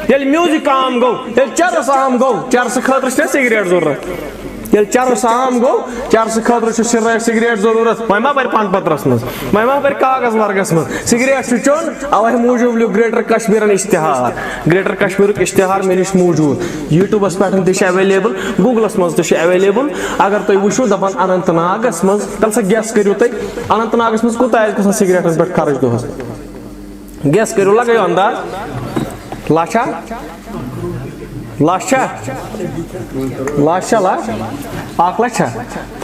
یل میوزک عام گو یل چرس عام گو چرس خاطر سگریٹ ضرورت یل چرس عام گو چرس خاطر سگریٹ ضرورت وی ما پر پن پترس مز وی ما پر کاغذ ورگس مز سگریٹ چون اوے موجود لیو گریٹر کشمیرن اشتہار گریٹر کشمیر اشتہار مے نش موجود یوٹیوبس پہ اویلیبل گوگلس مز اویلیبل اگر تھی وچو دپان اننت ناگس مز تل سا گیس کرو تھی اننت ناگس مز کوتاہ گژھان سگریٹس پہ خرچ دہس گیس کرو لگایو انداز لچھا لچھا لچھا لچھ اک لچھا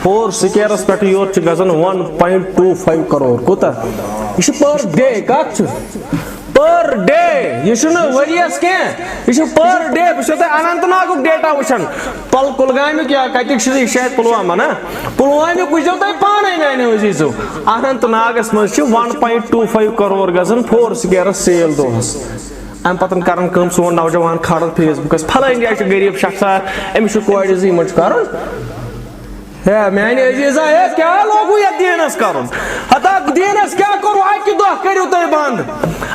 4 سکیرس پہ یور گژھان 1.25 کروڑ کوتاہ یہ پر ڈے کت پر ڈے یہ وریس کی پر ڈے بہت اننت ناگ ڈیٹا وچان کلگامیک یا کتک شاید پلوامہ نا پلوامک وچو تھی پانے میانو عزیزو اننت ناگس مز 1.25 کروڑ گژھان 4 سکیرس سیل دہس ام پتن کرن کم سون نوجوان کھڑن فیس بکس پھلن جائے غریب شخصا امس کورِ زیمٹ کرن ہے میانہِ عزیزا کیا لوگو یہ دینس کرن ہتا دینس کیا کرو اکہ دہ کریو تھی بند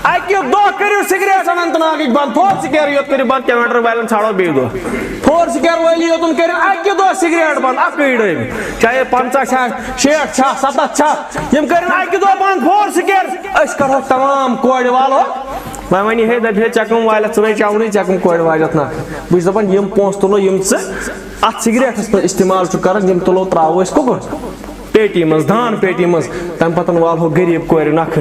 اکہ دہ کریو سگریٹ اننت ناگک بند 4 سکیر یوت کریو بند کیمنٹر والن ژھانڈو بیٚیہِ دہ 4 سکیر وٲلی یوتن کرن اکہ دہ سگریٹ بند اکٕے ڈٔبۍ چاہے 50 چھا 60 چھا 70 چھا یم کرن اکہ دہ بند 4 سکیر أسۍ کرو تمام کورِ والو وی ونی ہے دپ ہے چکم والت ژٕ چاونی چکم کورِ والت نا بہٕ چھُس دپان یم پونسہٕ تُلو یم ژٕ اتھ سگریٹس پہ استعمال کران یم تُلو تراوو أسۍ کُکُن پیٹی مز دان پیٹی مز تمہ پتن والہو غریب کورِ نکھٕ